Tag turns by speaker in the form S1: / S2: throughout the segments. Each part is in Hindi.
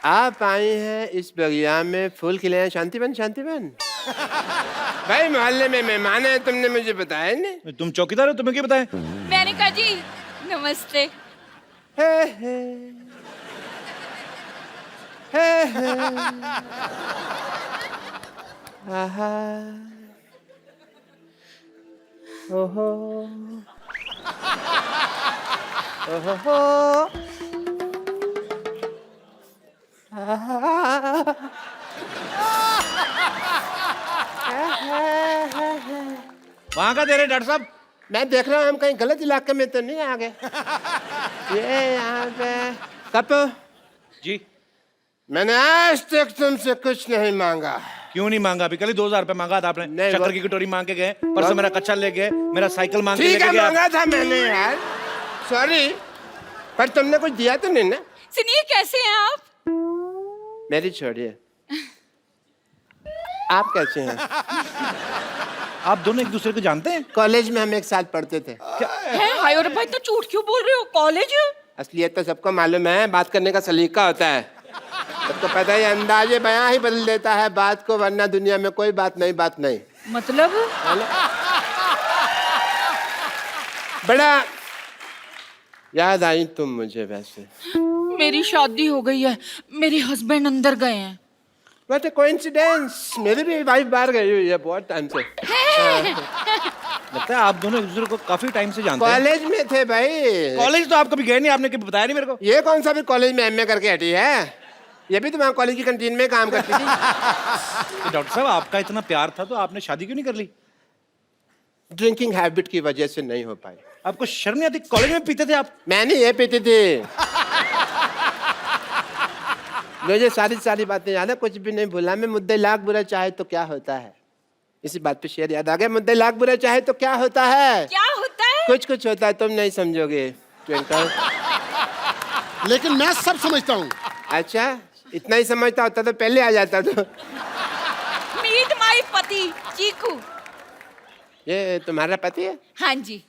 S1: आप आई हैं इस बगिया में फूल खिले हैं। शांतिवन शांतिवन भाई मोहल्ले में मेहमान है, तुमने मुझे बताया नहीं।
S2: तुम चौकीदार हो, तुम्हें क्या बताएं?
S3: मैंने कहा जी नमस्ते।
S1: हे हे हे आहा ओहो ओहो
S2: वहां का दे रहे डॉक्टर साहब?
S1: मैं देख रहा हूँ हम कहीं गलत इलाके में तो नहीं आ गए। ये यहाँ पे कपो
S2: जी।
S1: मैंने आज तक तुमसे कुछ नहीं मांगा।
S2: क्यों नहीं मांगा? अभी कल ही 2000 रुपए मांगा था आपने।
S1: नहीं,
S2: शक्कर की कटोरी मांग के गए, परसों मेरा कच्चा ले गए, मेरा साइकिल मांग के
S1: ठीक है
S2: लेके गए।
S1: मांगा था मैंने यार, सॉरी, पर तुमने कुछ दिया तो नहीं ना।
S3: सुनिए कैसे हैं आप?
S1: मेरी छोड़िए, आप कैसे हैं?
S2: आप दोनों एक दूसरे को जानते हैं?
S1: कॉलेज में हम एक साथ पढ़ते थे।
S3: हैं हाय और भाई तो झूठ क्यों बोल रहे हो? कॉलेज?
S1: असलियत तो सबको मालूम है, बात करने का सलीका होता है। सबको पता है, अंदाजे बयां ही बदल देता है बात को, वरना दुनिया में कोई बात नहीं।
S3: मतलब?
S1: बड़ा याद आई तुम मुझे। वैसे
S3: मेरी शादी हो गई है, मेरे हस्बैंड अंदर गए हैं।
S1: व्हाट अ कोइंसिडेंस, मेरी भी वाइफ बाहर गई हुई है बहुत टाइम से।
S2: लगता है आप दोनों एक दूसरे को काफी टाइम से जानते हैं।
S1: कॉलेज में थे भाई।
S2: कॉलेज तो आप कभी गए नहीं, आपने कभी बताया नहीं मेरे को।
S1: ये कौन सा भी कॉलेज में एमए करके हटी है? ये भी तो वहाँ कॉलेज की कैंटीन में काम करती थी।
S2: तो डॉक्टर साहब आपका इतना प्यार था तो आपने शादी क्यों नहीं कर ली?
S1: ड्रिंकिंग हैबिट की वजह से नहीं हो पाई।
S2: आपको शर्म नहीं आती? कॉलेज में पीते थे आप?
S1: मैंने ये पीती थी। मुझे सारी बातें याद है, कुछ भी नहीं भूला मैं। मुद्दे लाख बुरा चाहे तो क्या होता है, इसी बात पे शेर याद आ गया। मुद्दे लाख बुरा चाहे तो क्या होता है?
S3: क्या होता है?
S1: कुछ होता है, तुम नहीं समझोगे ट्विंकल।
S4: लेकिन मैं सब समझता हूँ।
S1: अच्छा, इतना ही समझता होता तो पहले आ जाता। तो
S3: मीट माय पति चीकू।
S1: ये तुम्हारा पति है?
S3: हाँ जी।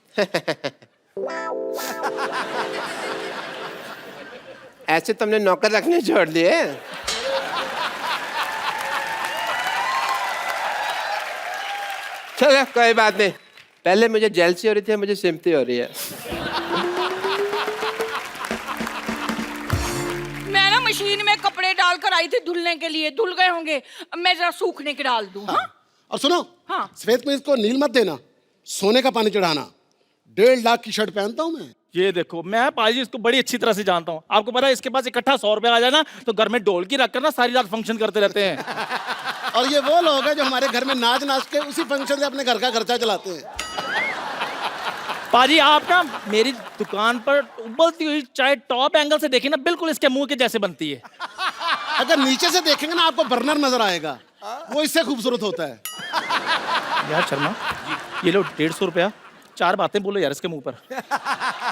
S1: ऐसे तुमने नौकर रखने छोड़ दिए? चलो कोई बात नहीं, पहले मुझे जेलसी हो रही थी, मुझे सिम्पथी हो रही है।
S3: मैं ना मशीन में कपड़े डालकर आई थी धुलने के लिए, धुल गए होंगे, अब मैं जरा सूखने के डाल दूं। हाँ?
S4: और सुनो,
S3: हाँ।
S4: सफेद में इसको नील मत देना, सोने का पानी चढ़ाना। 1.5 लाख की शर्ट पहनता हूँ मैं।
S5: ये देखो, मैं पाजी इसको बड़ी अच्छी तरह से जानता हूँ। आपको पता है इसके पास इकट्ठा 100 रुपया आ जाए ना तो घर में ढोलकी रखकर ना सारी रात फंक्शन करते रहते हैं।
S4: और ये वो लोग हैं जो हमारे घर में नाच के उसी फंक्शन से अपने घर का खर्चा चलाते हैं।
S5: पाजी आप ना मेरी दुकान पर उबलती हुई चाय टॉप एंगल से देखिए ना, बिल्कुल इसके मुंह के जैसे बनती है।
S4: अगर नीचे से देखेंगे ना आपको बर्नर नजर आएगा, वो इससे खूबसूरत होता है।
S5: यार शर्मा, ये लो 150 रुपया, 4 बातें बोलो यार इसके मुंह पर।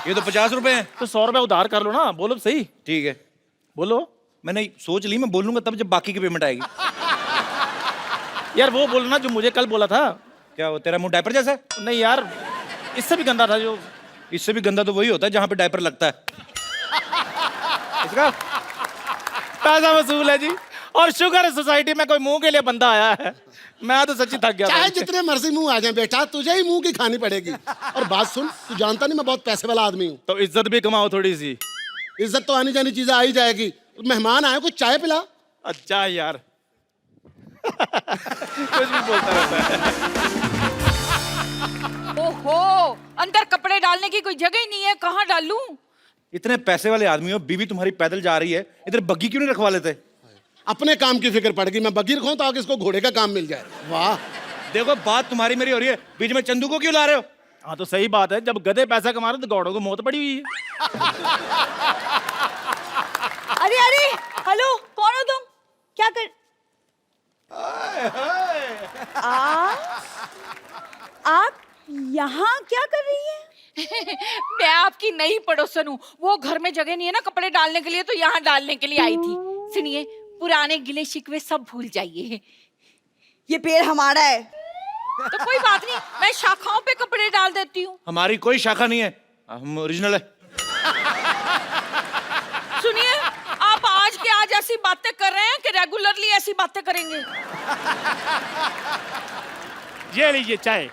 S2: ये तो 50 रुपए हैं।
S5: तो 100 रुपया उधार कर लो ना, बोलो सही।
S2: ठीक है,
S5: बोलो।
S2: मैंने सोच ली, मैं बोलूंगा तब जब बाकी की पेमेंट आएगी।
S5: यार वो बोलो ना जो मुझे कल बोला था।
S2: क्या वो तेरा मुंह डायपर जैसा है?
S5: नहीं यार, इससे भी गंदा था जो।
S2: इससे भी गंदा तो वही होता है जहाँ पे डायपर लगता है। इसका
S5: पैसा वसूल है जी, और शुगर है सोसाइटी में कोई मुंह के लिए बंदा आया है। मैं तो सच्ची थक गया।
S4: चाहे जितने मर्जी मुंह आ जाए बेटा, तुझे ही मुंह की खानी पड़ेगी। और बात सुन, तू जानता नहीं मैं बहुत पैसे वाला आदमी हूँ।
S5: तो इज्जत भी कमाओ थोड़ी सी।
S4: इज्जत तो आनी जानी चीजें आ ही जाएगी। मेहमान आए, कुछ चाय पिला।
S5: अच्छा यार। कुछ भी बोलता रहता है।
S3: ओहो, अंदर कपड़े डालने की कोई जगह ही नहीं है, कहाँ डालूं?
S2: इतने पैसे वाले आदमी हो, बीवी तुम्हारी पैदल जा रही है, इधर बग्गी क्यों नहीं रखवा लेते?
S4: अपने काम की फिक्र पड़ गई। मैं बगीर खाऊं तो आगे इसको घोड़े का काम मिल जाए। वाह,
S2: देखो बात तुम्हारी मेरी हो रही है, बीच में चंदू को क्यों ला रहे हो?
S5: हाँ तो सही बात है, जब गधे पैसा कमा रहे तो गौड़ों को मौत पड़ी हुई है।
S6: अरे अरे, हेलो, कौन हो तुम? क्या कर आप यहाँ क्या कर रही हैं?
S3: मैं आपकी नई पड़ोसन हूँ, वो घर में जगह नहीं है ना कपड़े डालने के लिए, तो यहाँ डालने के लिए आई थी। सुनिए, पुराने गिले शिकवे सब भूल जाइए।
S6: ये पेड़ हमारा है।
S3: तो कोई बात नहीं, मैं शाखाओं पे कपड़े डाल देती हूँ।
S2: हमारी कोई शाखा नहीं है, हम ओरिजिनल है।
S3: सुनिए, आप आज के आज ऐसी बातें कर रहे हैं कि रेगुलरली ऐसी बातें करेंगे।
S5: ये लीजिए चाय।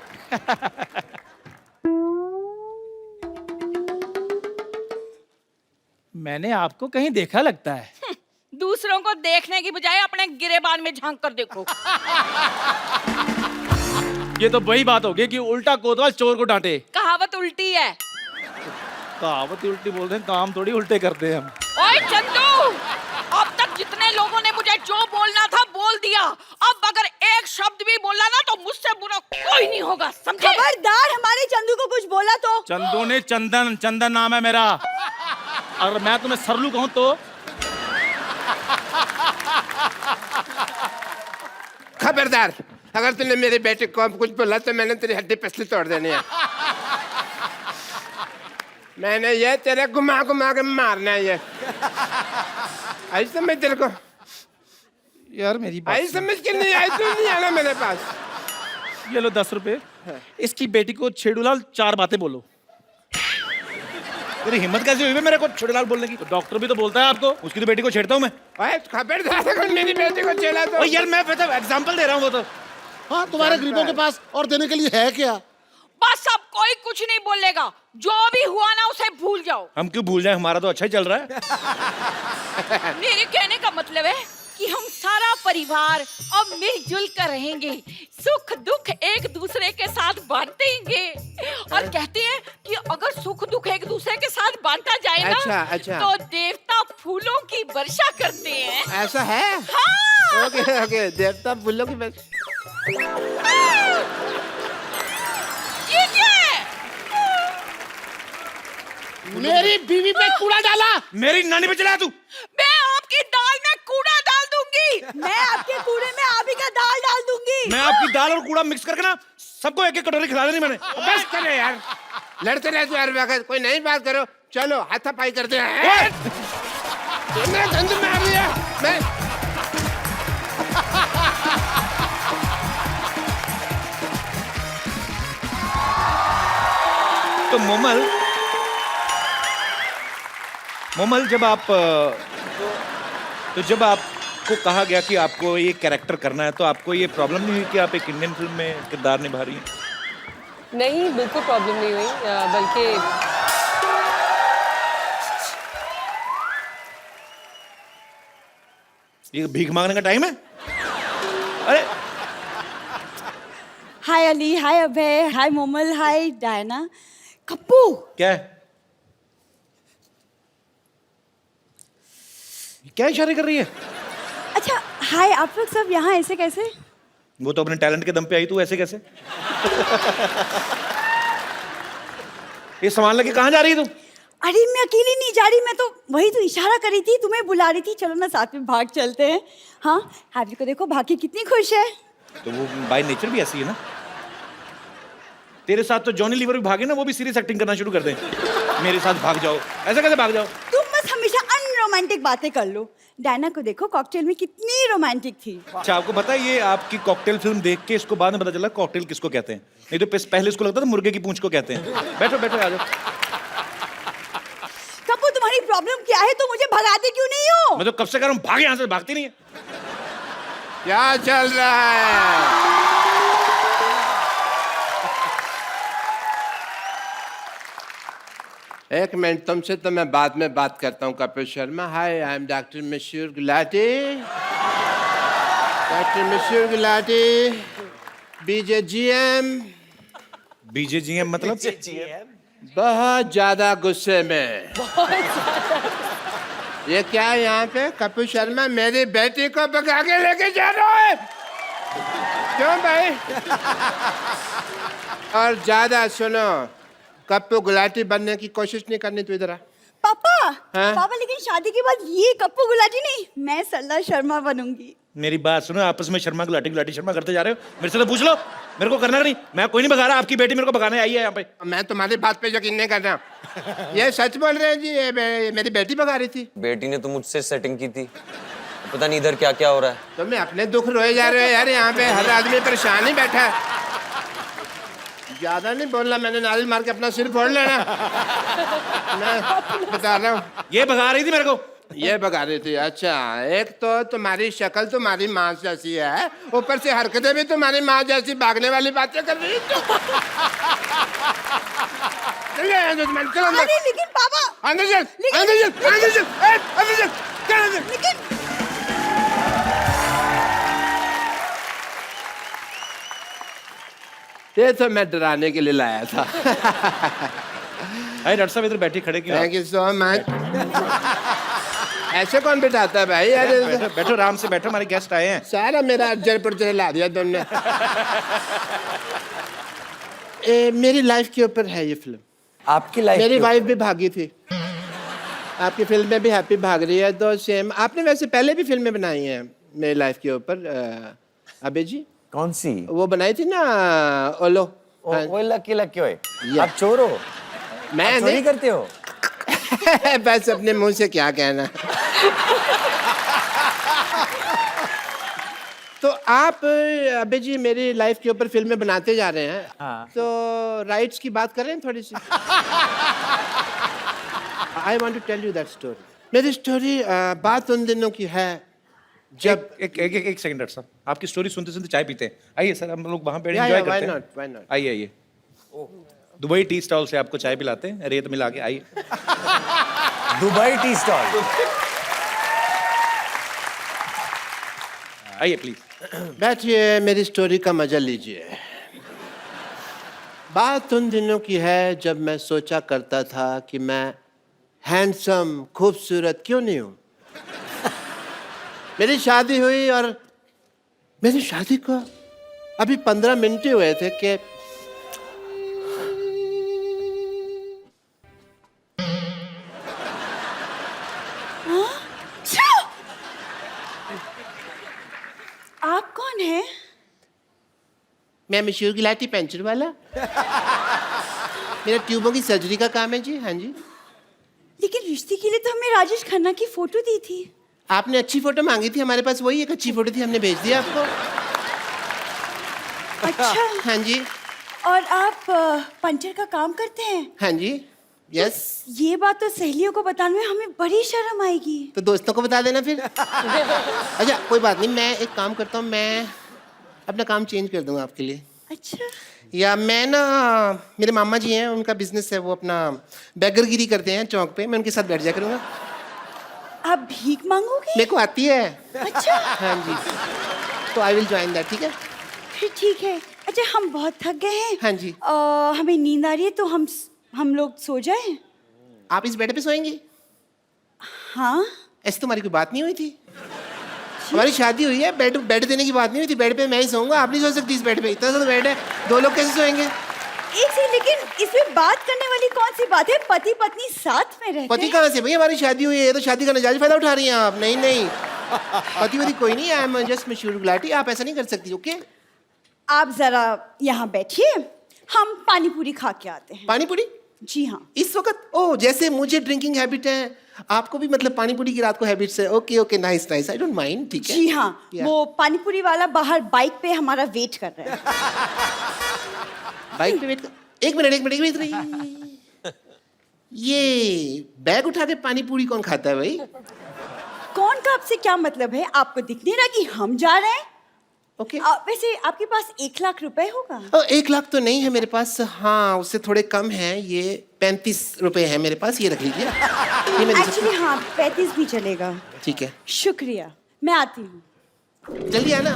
S5: मैंने आपको कहीं देखा लगता है।
S3: दूसरों को देखने की बजाय अपने गिरेबान में झांक कर देखो।
S5: ये तो वही बात होगी कि उल्टा कोतवाल चोर को डांटे।
S3: कहावत उल्टी है।
S5: कहावत ही उल्टी बोलते हैं, काम थोड़ी उल्टे करते हैं हम।
S3: ओए चंदू, अब तक जितने लोगों ने मुझे जो बोलना था बोल दिया। अब अगर एक शब्द भी बोला ना तो मुझसे बुरा कोई नहीं होगा, समझे?
S6: खबरदार हमारे चंदू को कुछ बोला तो।
S5: चंदू ने चंदन, चंदन नाम है मेरा। अगर मैं तुम्हें सरलू कहूं तो
S1: खबरदार, अगर तूने मेरे बेटे को अब कुछ बोला तो मैंने तेरी हड्डी पसली तोड़ देनी है। मैंने ये तेरे घुमा घुमा के मारना है। ये आई समझ तेरे को?
S5: यार मेरी बात
S1: आई समझ के नहीं आई तो नहीं आना मेरे पास।
S5: ये लो 10 रुपए। इसकी बेटी को छेड़ूलाल 4 बातें बोलो।
S2: तेरी हिम्मत कैसे हुई बे मेरे को छेड़ूलाल बोलने की?
S5: तो डॉक्टर भी तो बोलता है आपको।
S2: उसकी तो बेटी को छेड़ता हूँ मैं।
S1: ओए खबरदार, अगर मेरी बेटी को चला तो।
S2: ओ यार मैं एग्जांपल दे रहा हूँ वो तो।
S4: हाँ, तुम्हारे गरीबों के पास और देने के लिए है क्या?
S3: बस अब कोई कुछ नहीं बोलेगा। जो भी हुआ ना उसे भूल जाओ।
S2: हम क्यों भूल जाए, हमारा तो अच्छा ही चल रहा है।
S3: मेरे कहने का मतलब है कि हम सारा परिवार अब मिलजुल कर रहेंगे, सुख दुख एक दूसरे के साथ बांटेंगे। और कहते हैं कि अगर सुख दुख एक दूसरे के साथ बांटा जाए ना
S1: अच्छा।
S3: तो देवता फूलों की वर्षा करते हैं।
S1: ऐसा है?
S3: हाँ।
S1: ओके ओके, देवता फूलों की बस।
S3: ये क्या है?
S4: मेरी बीवी पे कूड़ा डाला।
S2: मेरी नानी पे चला तू।
S3: मैं आपकी दाल में कूड़ा डाल दूंगी।
S6: मैं आपके कूड़े में आप ही का दाल डाल दूंगी।
S2: मैं आपकी दाल और कूड़ा मिक्स करके ना सबको एक एक कटोरी खिला देनी मैंने।
S1: बस करो यार, लड़ते रहते यार वक्त। कोई नई बात करो, चलो हाथापाई करते हैं। तुमने गंद मार लिया। मैं
S2: तो मोमल जब आपको कहा गया कि आपको ये कैरेक्टर करना है तो आपको ये प्रॉब्लम नहीं हुई कि आप एक इंडियन फिल्म में किरदार निभा रही हैं?
S7: नहीं, बिल्कुल प्रॉब्लम नहीं हुई, बल्कि
S2: ये भीख मांगने का टाइम है? अरे
S6: हाय अली, हाय अभय, हाय मोमल, हाय डायना। कप्पू,
S2: क्या है? क्या इशारे कर रही है?
S6: अच्छा हाय, आप लोग सब यहाँ ऐसे कैसे?
S2: वो तो अपने टैलेंट के दम पे आई, तू ऐसे कैसे? ये सामान लेके कहाँ जा रही है तू?
S6: अरे मैं अकेली नहीं जा रही, मैं तो वही तो इशारा करी थी, तुम्हें बुला रही थी। चलो ना साथ में भाग चलते हैं। हाँ, हैप्पी को देखो, भागी कितनी खुश है।
S2: तो वो बाय नेचर भी ऐसी है ना। तेरे साथ तो जॉनी लीवर भी भागे ना, वो भी सीरियस एक्टिंग करना शुरू कर दे। मेरे साथ भाग जाओ, ऐसे कैसे भाग जाओ?
S6: तुम बस हमेशा अनरोमांटिक बातें कर लो। डायना को देखो, कॉकटेल में कितनी रोमांटिक थी।
S2: अच्छा, आपको पता है ये आपकी कॉकटेल फिल्म देख के इसको बाद में पता चला कॉकटेल किसको कहते हैं। नहीं तो पहले इसको लगता था मुर्गे की पूंछ को कहते हैं। बैठो बैठो, आ जाओ।
S6: कप्पू, तुम्हारी प्रॉब्लम क्या है? तुम मुझे भगाते क्यों नहीं हो?
S2: मैं तो कब से कह रहा हूँ भाग यहाँ से, भागती नहीं है।
S1: क्या चल रहा है? एक मिनट, तुमसे तो मैं बाद में बात करता हूँ कपिल शर्मा। हाय, आई am doctor Mashhoor Gulati. Doctor Mashhoor Gulati, बीजेजीएम।
S2: बीजेजीएम मतलब?
S1: बहुत ज्यादा गुस्से में। ये क्या है यहाँ पे? कपिल शर्मा मेरी बेटी को भगा के लेके जा रहा है। क्यों भाई? और ज्यादा सुनो, कप्पू गुलाटी बनने की कोशिश नहीं करनी। तू इधर आ।
S6: पापा,
S1: हाँ?
S6: पापा लेकिन शादी के बाद ये कप्पू गुलाटी नहीं, मैं सरला शर्मा बनूंगी।
S2: मेरी बात सुनो, आपस में शर्मा गुलाटी शर्मा करते जा रहे हो। मेरे से तो पूछ लो, मेरे को करना नहीं। मैं कोई नहीं भगा रहा, आपकी बेटी मेरे को भगाने आई है यहाँ पे।
S1: मैं तुम्हारी बात पे यकीन नहीं कर रहा। ये सच बोल रहे हैं जी? ये मेरी बेटी भगा रही थी।
S8: बेटी ने तो मुझसे सेटिंग की थी, पता नहीं इधर क्या क्या हो रहा है।
S1: तो मैं अपने दुख रोए जा रहे हो यार। यहाँ पे हर आदमी परेशान ही बैठा है। ज्यादा नहीं बोलना, मैंने नारियल मार के अपना सिर फोड़ लेना। मैं बता रहा हूँ।
S2: ये भगा रही थी मेरे को।
S1: ये भगा रही थी। अच्छा, एक तो तुम्हारी शक्ल तुम्हारी माँ जैसी है, ऊपर से हरकतें भी तुम्हारी माँ जैसी, भागने वाली बातें कर रही हो। चलो अंदर।
S6: अरे लेकिन पापा,
S1: अंदर चल, अंदर चल, अंदर चल, अंदर चल, चल अंदर।
S6: लेकिन
S1: ये तो मैं डराने के लिए लाया था।
S2: अरे डॉक्टर साहब इधर बैठे खड़े क्यों?
S1: Thank you so much. ऐसे कौन बिठाता है भाई? अरे
S2: बैठो बैठो, आराम से बैठो, हमारे गेस्ट आए हैं।
S1: सारा मेरा जयपुर से ला दिया तुमने। मेरी लाइफ के ऊपर है ये फिल्म।
S8: आपकी लाइफ
S1: मेरी वाइफ भी भागी थी, आपकी फिल्म में भी हैप्पी भाग रही है, तो सेम। आपने वैसे पहले भी फिल्में बनाई हैं मेरी लाइफ के ऊपर, अबे जी।
S8: कौन सी?
S1: वो बनाई थी ना, ओलो।
S8: वो लकी लकी होए।
S1: या।
S8: आप चोर हो?
S1: मैं
S8: आप चोरी
S1: नहीं
S8: करते हो?
S1: बस अपने मुंह से क्या कहना। तो आप अबे जी मेरी लाइफ के ऊपर फिल्में बनाते जा रहे हैं,
S8: हाँ।
S1: तो राइट्स की बात करें थोड़ी सी। I want to tell you that story. मेरी स्टोरी बात उन दिनों की है जब
S2: एक सेकंड डॉक्टर साहब, आपकी स्टोरी सुनते सुनते चाय पीते हैं। आइए सर, हम लोग वहाँ पे
S1: या,
S2: एंजॉय
S1: why
S2: करते हैं।
S1: not, why not?
S2: आइए आइए, दुबई टी स्टॉल से आपको चाय पिलाते हैं, रेत मिला के। आइए।
S8: Dubai tea stall.
S2: आइए प्लीज।
S1: बैठिए, मेरी स्टोरी का मजा लीजिए। बात उन दिनों की है जब मैं सोचा करता था कि मैं हैंडसम, खूबसूरत क्यों नहीं हूं। मेरी शादी हुई और मेरी शादी को अभी 15 मिनट ही हुए थे कि
S6: आप कौन है?
S1: मैं मशहूर गिलाटी पेंचर वाला। मेरा ट्यूबों की सर्जरी का काम है जी। हाँ जी।
S6: लेकिन रिश्ते के लिए तो हमें राजेश खन्ना की फोटो दी थी।
S1: आपने अच्छी फोटो मांगी थी, हमारे पास वही एक अच्छी फोटो थी, हमने भेज दिया आपको।
S6: अच्छा।
S1: हाँ जी।
S6: और आप पंचर का काम करते हैं?
S1: हाँ जी। यस।
S6: ये बात तो सहेलियों को बताने में हमें बड़ी शर्म आएगी।
S1: तो दोस्तों को बता देना फिर। अच्छा कोई बात नहीं, मैं एक काम करता हूँ, मैं अपना काम चेंज कर दूंगा आपके लिए।
S6: अच्छा।
S1: या मैं ना, मेरे मामा जी हैं, उनका बिजनेस है, वो अपना बैगरगिरी करते हैं चौक पे, मैं उनके साथ बैठ जाया करूँगा।
S6: आप भीख मांगोगे?
S1: मेरे को आती है।
S6: अच्छा।
S1: हाँ जी। तो आई विल ज्वाइन दैट, ठीक है?
S6: फिर ठीक है। अच्छा हम बहुत थक गए हैं।
S1: हाँ जी।
S6: हमें नींद आ रही है, तो हम लोग सो जाएं?
S1: आप इस बेड पे सोएंगी?
S6: हाँ।
S1: ऐसी तुम्हारी कोई बात नहीं हुई थी। हमारी शादी हुई है, बेड देने की बात नहीं हुई थी। बेड पे मैं ही सोऊंगा, आप नहीं सो सकती इस बेड पे। इतना सा बेड है, 2 लोग कैसे सोएंगे?
S6: एक से, लेकिन इसमें बात करने वाली कौन सी बात है? पति पत्नी साथ में रहते
S1: पति
S6: हैं।
S1: कहाँ से भाई? हमारी शादी हुई है, तो शादी का नजायज फायदा उठा रही हैं आप। नहीं नहीं, पति वति कोई नहीं है। आई एम जस्ट मशहूर गुलाटी। आप ऐसा नहीं कर सकती। ओके,
S6: आप जरा यहाँ बैठिए, हम पानी पूरी खा के आते हैं।
S1: पानी पूरी
S6: जी हाँ।
S1: इस वक्त? ओ, जैसे मुझे ड्रिंकिंग हैबिट है, आपको भी मतलब पानी पूरी की रात को हैबिट्स है। Okay okay, nice nice, I don't mind. ठीक है
S6: जी हाँ।
S1: Yeah.
S6: वो पानी पूरी वाला बाहर बाइक पे हमारा वेट कर रहा है।
S1: बाइक पे वेट कर। एक मिनट रही। ये बैग उठा के पानी पूरी कौन खाता है भाई?
S6: कौन का आपसे क्या मतलब है? आपको दिख नहीं रहा कि हम जा रहे हैं?
S1: ओके।
S6: वैसे आपके पास 1 लाख रुपए होगा?
S1: 1 लाख तो नहीं है मेरे पास। हाँ, उससे थोड़े कम है। ये 35 रुपए है मेरे पास, ये रख लीजिए। ये मैं दे सकता
S6: एक्चुअली हाँ, 35 भी चलेगा।
S1: हूँ। ठीक है,
S6: शुक्रिया, मैं आती हूँ।
S1: जल्दी आना।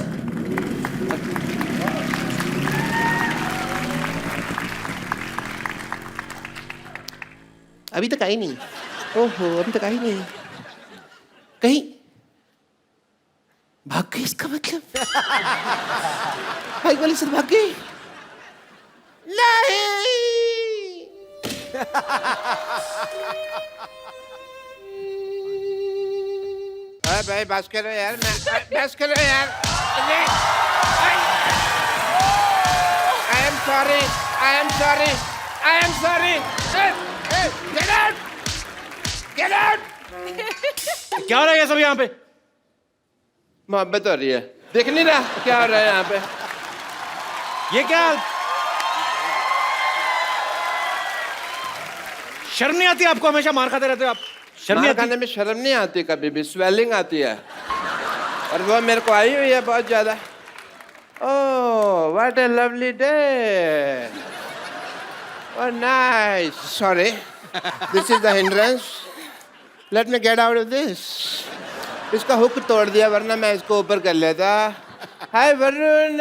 S1: अभी तक आई नहीं। ओहो, अभी तक आई नहीं। कहीं भाग गई इसका मतलब? बाइक वाली सर भाग गई? नहीं। अरे भाई बस करो यार, बस करो यार। I am sorry, I am sorry, I am sorry. Get out! Get out!
S2: क्या हो रहा है ये सब यहाँ पे?
S1: मोहब्बत हो रही है, देख नहीं रहा क्या हो रहा है यहाँ पे?
S2: ये क्या? शर्म नहीं आती आपको? हमेशा मार खाते रहते हो आप। शर्म नहीं
S1: मार
S2: आती?
S1: खाने में शर्म नहीं आती, कभी भी स्वेलिंग आती है, और वो मेरे को आई हुई है बहुत ज्यादा। Oh what a lovely day, oh nice, sorry this is the hindrance, let me get out of this. इसका हुक तोड़ दिया, वरना मैं इसको ऊपर कर लेता। Hi Varun,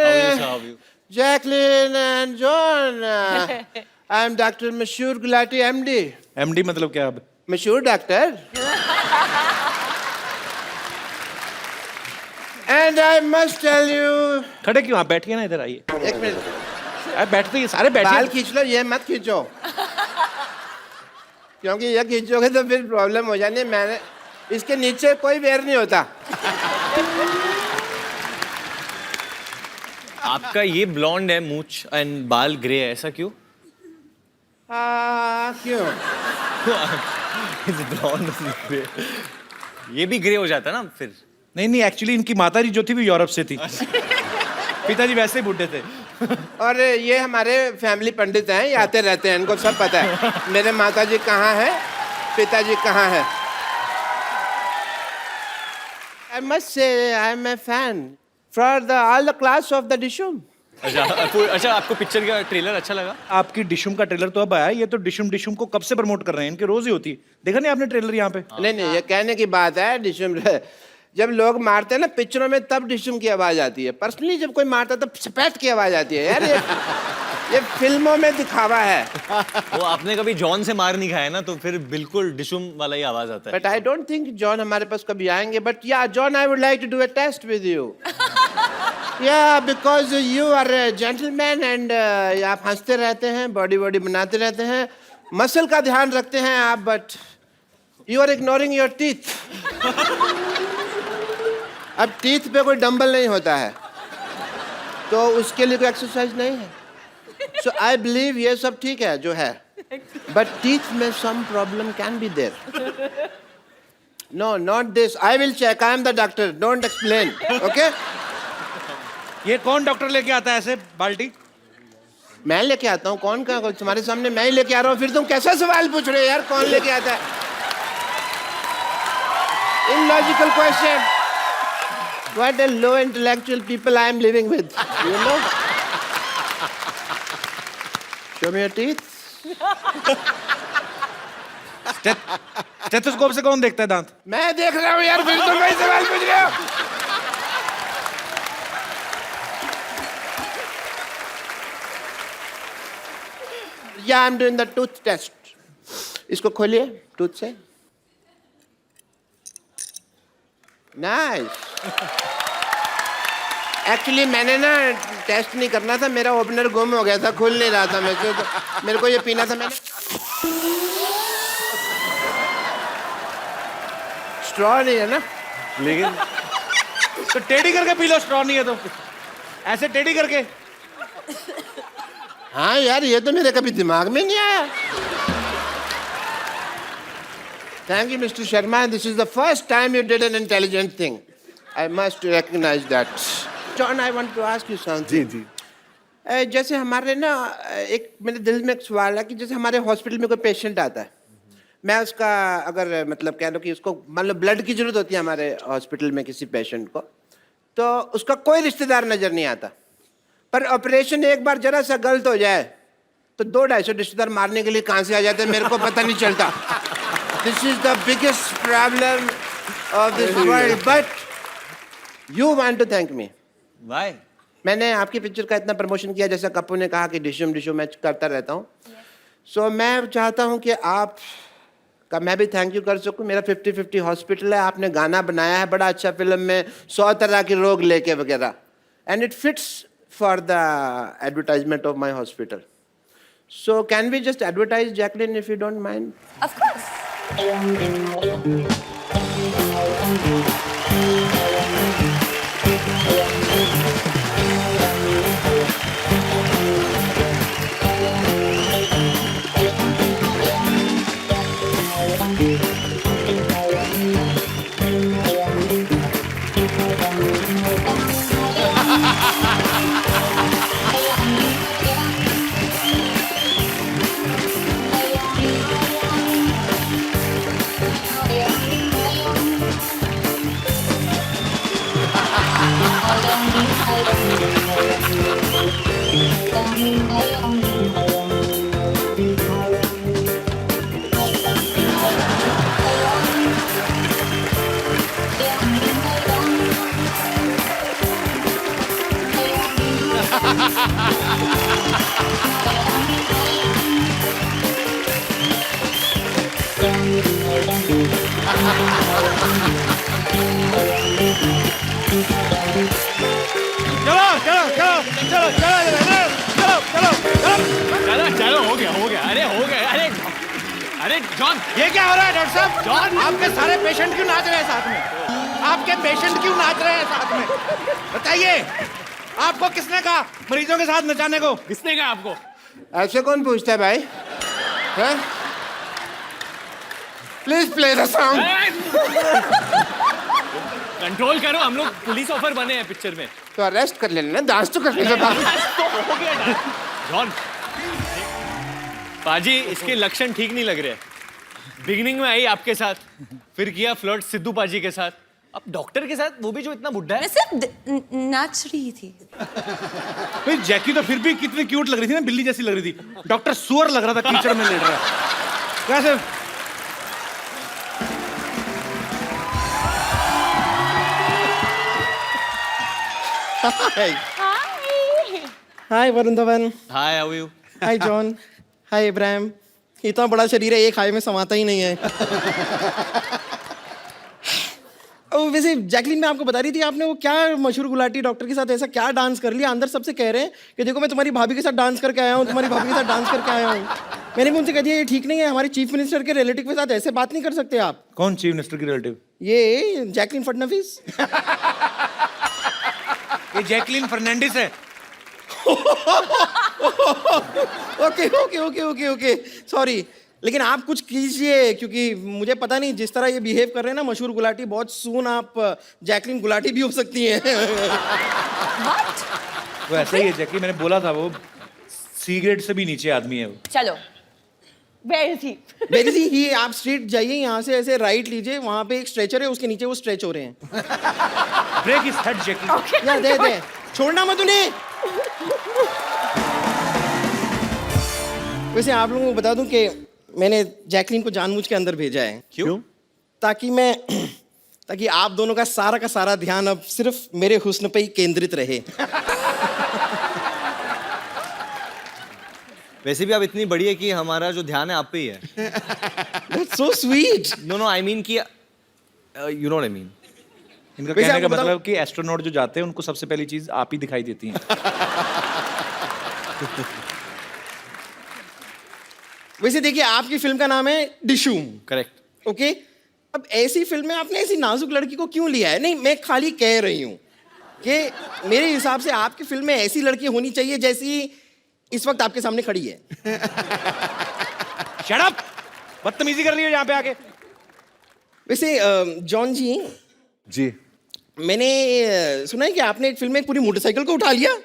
S1: Jacqueline and John, I am doctor Mashhoor Gulati MD.
S2: MD मतलब क्या? अब
S1: मशहूर doctor. And I must tell you,
S2: खड़े क्यों? आप बैठिए ना, इधर आइए।
S1: एक मिनट,
S2: आप बैठते ही सारे
S1: बाल
S2: बैठिए।
S1: खींच लो, ये मत खींचो, क्योंकि ये खींचोगे तो फिर प्रॉब्लम हो जानी। मैंने इसके नीचे कोई वेयर नहीं होता।
S8: आपका ये ब्लॉन्ड है मूछ एंड बाल ग्रे है, ऐसा क्यों?
S1: क्यों?
S8: ब्लॉन्ड ग्रे, ये भी ग्रे हो जाता है ना फिर।
S2: नहीं नहीं, एक्चुअली इनकी माता जी जो थी वो यूरोप से थी, पिताजी वैसे ही बूढ़े थे।
S1: और ये हमारे फैमिली पंडित हैं, ये आते रहते हैं, इनको सब पता है मेरे माताजी कहाँ हैं, पिताजी कहाँ हैं। I must say I am a fan for all the class of the Dishum.
S8: अच्छा, आपको पिक्चर का ट्रेलर अच्छा लगा?
S2: आपकी डिशुम का ट्रेलर तो अब आया, ये तो डिशुम डिशुम को कब से प्रमोट कर रहे हैं, इनके रोज ही होती है। देखा नहीं आपने ट्रेलर यहाँ पे?
S1: नहीं, ये कहने की बात है, डिशुम जब लोग मारते हैं ना पिक्चरों में, तब डिशुम की आवाज आती है। पर्सनली जब कोई मारता है तब सपैट की आवाज आती है। यार ये फिल्मों में दिखावा है।
S8: वो आपने कभी जॉन से मार नहीं खाया ना, तो फिर बिल्कुल डिशुम वाला ही आवाज आता है।
S1: But I don't think John हमारे पास कभी आएंगे। But yeah John, I would like to do a test with you. Yeah because you are a gentleman and आप हंसते रहते हैं, बॉडी बनाते रहते हैं, मसल का ध्यान रखते हैं आप, but you are ignoring your teeth. अब टीथ पे कोई डंबल नहीं होता है, तो उसके लिए कोई एक्सरसाइज नहीं है। सो आई बिलीव ये सब ठीक है जो है, बट टीथ में some problem can be there. No, not this, I will check, I am the doctor, don't explain, okay?
S2: ये कौन डॉक्टर लेके आता है ऐसे बाल्टी?
S1: मैं लेके आता हूँ, कौन का? तुम्हारे सामने मैं ही लेके आ रहा हूँ, फिर तुम कैसा सवाल पूछ रहे हो यार, कौन लेके आता है? Illogical question. What a low intellectual people I am living with, you know? Show me your teeth.
S2: Stethoscope से कौन देखता है दांत?
S1: मैं देख रहा हूँ यार, फिर तुम वही सवाल पूछ रहे हो। Yeah, I'm doing the tooth test. इसको खोलिए टूथ से। नाइस। एक्चुअली मैंने ना टेस्ट नहीं करना था, मेरा ओपनर गुम हो गया था, खुल नहीं रहा था मेरे को ये पीना था। मैंने स्ट्रॉ नहीं है ना,
S8: लेकिन
S2: तो टेढ़ी करके पी लो, स्ट्रॉ नहीं है तो ऐसे टेढ़ी करके।
S1: हाँ यार, ये तो मेरे कभी दिमाग में नहीं आया। Thank you, Mr. Sharma. This is the first time you did an intelligent thing. I must recognize that. John, I want to ask you something.
S4: जी।
S1: जैसे हमारे ना एक मेरे दिल में एक सवाल है कि जैसे हमारे हॉस्पिटल में कोई पेशेंट आता है, मैं उसका अगर मतलब कह लो कि उसको मान लो ब्लड की जरूरत होती है हमारे हॉस्पिटल में किसी पेशेंट को, तो उसका कोई रिश्तेदार नजर नहीं आता, पर ऑपरेशन एक बार जरा सा गलत हो जाए तो 200-250 रिश्तेदार मारने के लिए कहाँ से आ जाते हैं, मेरे को पता नहीं चलता। This is the biggest problem of this world, but you want to thank me.
S8: Why?
S1: मैंने आपकी पिक्चर का इतना प्रमोशन किया, जैसा कप्पू ने कहा कि डिशुम मैं करता रहता हूँ। सो मैं चाहता हूँ कि आप का मैं भी थैंक यू कर सकूँ। मेरा 50-50 हॉस्पिटल है, आपने गाना बनाया है बड़ा अच्छा फिल्म में, 100 तरह के रोग लेके वगैरह, and it fits for the advertisement of my hospital. So can we just advertise Jacqueline if you don't mind?
S6: Of course.
S2: चलो चलो चलो चलो चलो चलो चलो
S8: चलो हो गया अरे हो गया अरे अरे जॉन
S2: ये क्या हो रहा है डॉक्टर साहब? जॉन, आपके सारे पेशेंट क्यों नाच रहे हैं साथ में? आपके पेशेंट क्यों नाच रहे हैं साथ में? बताइए, आपको किसने कहा मरीजों के साथ नचाने को?
S5: किसने कहा आपको?
S1: ऐसे कौन पूछता है भाई? हैं? Please play the song.
S8: Control करो, हम लोग पुलिस ऑफर बने हैं पिक्चर में।
S1: तो अरेस्ट कर लेना, डांस तो कर लेना।
S8: हो गया जॉन। पाजी, इसके लक्षण ठीक नहीं लग रहे। बिगिनिंग में आई आपके साथ, फिर किया फ्लर्ट सिद्धू पाजी के साथ, अब डॉक्टर के साथ, वो भी जो इतना बुड्ढा है।
S7: मैं सिर्फ नाच रही थी।
S2: भाई जैकी तो फिर भी कितनी क्यूट लग रही थी ना, बिल्ली जैसी लग रही थी। डॉक्टर सुअर लग रहा था, कीचड़ में लेट रहा। कैसे?
S9: Hi Varun Dhawan.
S8: Hi, how are you?
S9: Hi John. Hi Ibrahim. इतना बड़ा शरीर है, एक हाय में समाता ही नहीं है। वैसे जैकलीन, मैं आपको बता रही थी, आपने वो क्या मशहूर गुलाटी डॉक्टर के साथ ऐसा क्या डांस कर लिया? अंदर सबसे कह रहे हैं कि देखो मैं तुम्हारी भाभी के साथ डांस करके आया हूँ, तुम्हारी भाभी के साथ डांस करके आया हूँ। मैंने भी उनसे कह दिया ये ठीक नहीं है, हमारे चीफ मिनिस्टर के रिलेटिव के साथ ऐसे बात नहीं कर सकते आप।
S2: कौन चीफ मिनिस्टर की रिलेटिव?
S9: ये जैकलीन फडणवीस।
S2: ये जैकलीन फर्नांडिस है।
S9: Okay okay okay okay okay, sorry. लेकिन आप कुछ कीजिए, क्योंकि मुझे पता नहीं जिस तरह ये बिहेव कर रहे हैं ना मशहूर गुलाटी, बहुत सून आप जैकलीन गुलाटी भी हो सकती हैं।
S2: वो ऐसा ही है जैकी, मैंने बोला था, वो सी ग्रेड से भी नीचे आदमी है वो।
S3: चलो, वेयर इज ही?
S9: वेरी सी ही, आप स्ट्रीट जाइए, यहाँ से ऐसे राइट लीजिए, वहाँ पे एक स्ट्रेचर है, उसके नीचे वो स्ट्रेच हो रहे हैं।
S2: ब्रेक इज हेड जैकी।
S9: या दे छोड़ना मत उन्हें। वैसे आप लोगों को बता दूं कि मैंने जैकलीन को जानबूझ के अंदर भेजा है।
S8: क्यों?
S9: ताकि आप दोनों का सारा ध्यान अब सिर्फ मेरे हुस्न पे ही केंद्रित रहे।
S8: वैसे भी आप इतनी बड़ी है कि हमारा जो ध्यान है आप पे ही है।
S9: That's so sweet.
S8: No I mean कि you know what I mean.
S2: इनका
S9: वैसे
S2: कहने का
S9: आपको बताऊं-
S2: मतलब कि एस्ट्रोनॉट जो जाते हैं उनको सबसे पहली चीज आप ही दिखाई देती हैं।
S9: वैसे देखिए, आपकी फिल्म का नाम है डिशूम।
S8: करेक्ट।
S9: ओके, अब ऐसी फिल्म में आपने ऐसी नाजुक लड़की को क्यों लिया है? नहीं, मैं खाली कह रही हूँ कि मेरे हिसाब से आपकी फिल्म में ऐसी लड़की होनी चाहिए जैसी इस वक्त आपके सामने खड़ी है।
S2: Shut up! बदतमीजी कर रही हो यहाँ पे आके।
S9: वैसे जॉन जी, मैंने सुना है कि आपने एक फिल्म में एक पूरी मोटरसाइकिल को उठा लिया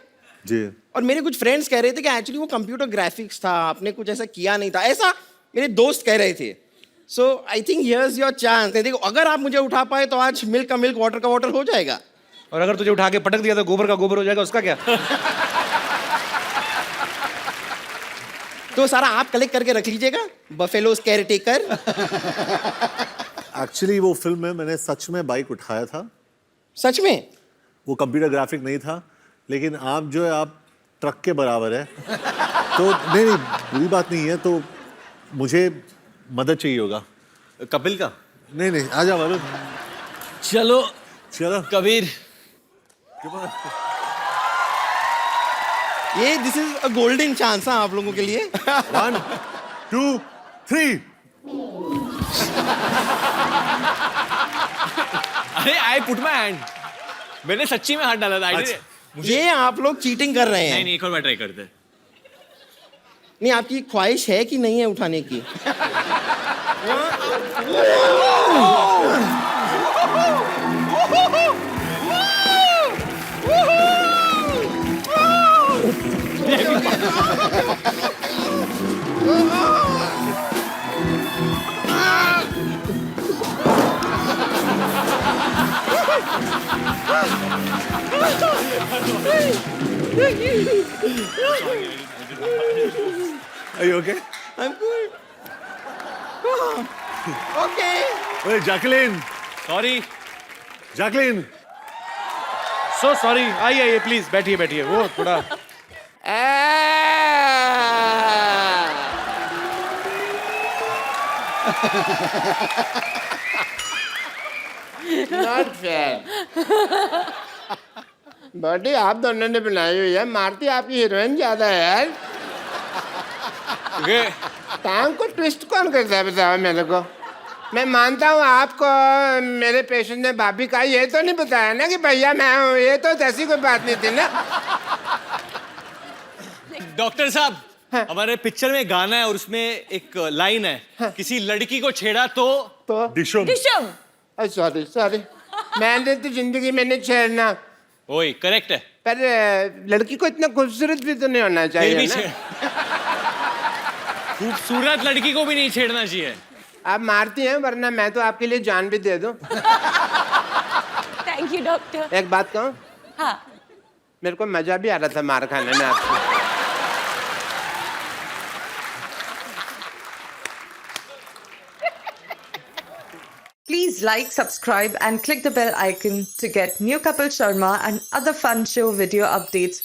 S10: जी।
S9: और मेरे कुछ फ्रेंड्स कह रहे थे कि एक्चुअली वो कंप्यूटर ग्राफिक्स था, आपने कुछ ऐसा किया नहीं था, ऐसा मेरे दोस्त कह रहे थे। So I think here's your chance. देखो, अगर आप मुझे उठा पाए तो आज मिल्क का मिल्क, वाटर का वाटर हो जाएगा।
S2: और अगर तुझे उठा के पटक दिया तो गोबर का गोबर हो जाएगा, उसका क्या?
S9: तो सारा आप कलेक्ट करके रख लीजिएगा, बफेलोज केयर टेकर।
S10: एक्चुअली वो फिल्म में मैंने सच में बाइक उठाया था।
S9: सच में?
S10: वो कंप्यूटर ग्राफिक नहीं था, लेकिन आप जो है आप ट्रक के बराबर है। तो नहीं बुरी बात नहीं है, तो मुझे मदद चाहिए होगा।
S8: कपिल का?
S10: नहीं आ जा वरुण।
S8: चलो
S10: चलो
S8: कबीर।
S9: ये this is a golden chance आप लोगों के लिए।
S10: 1 2 3।
S8: अरे आई पुट माय हैंड। मैंने सच्ची में हाथ डाला था।
S9: ये आप लोग चीटिंग कर रहे हैं।
S8: नहीं एक और बार ट्राई करते हैं।
S9: नहीं, आपकी ख्वाहिश है कि नहीं है उठाने की?
S10: Are you okay?
S9: I'm good.
S1: Okay
S10: Hey, Jacqueline.
S8: Sorry
S10: Jacqueline.
S2: So sorry, आइए आइए प्लीज, बैठिए बैठिए, वो थोड़ा
S1: नॉट फेयर। बॉडी आप दोनों ने बनाई हुई है, मारती आपकी हीरोइन ज्यादा है यार।
S8: ये
S1: टांग को ट्विस्ट कौन करता है बताओ मेरे को। मैं मानता हूँ आपको मेरे पेशेंट ने भाभी कहा, ये तो नहीं बताया ना कि भैया मैं हूँ, ये तो ऐसी कोई बात नहीं थी ना।
S8: डॉक्टर साहब, हमारे पिक्चर में गाना है और उसमें एक लाइन है, किसी लड़की को छेड़ा तो
S10: Dishum.
S3: दिशम
S1: सॉरी सॉरी, मैंने तो जिंदगी में नहीं छेड़ना,
S8: वही करेक्ट है।
S1: पर लड़की को इतना खूबसूरत भी तो नहीं होना
S8: फिर
S1: चाहिए
S8: भी
S1: ना।
S8: खूबसूरत लड़की को भी नहीं छेड़ना चाहिए।
S1: आप मारती हैं, वरना मैं तो आपके लिए जान भी दे दूं।
S3: Thank you doctor.
S1: एक बात कहूँ,
S3: हाँ
S1: मेरे को मजा भी आ रहा था मार खाने में आपसे।
S11: Please like, subscribe and click the bell icon to get new Kapil Sharma and other fun show video updates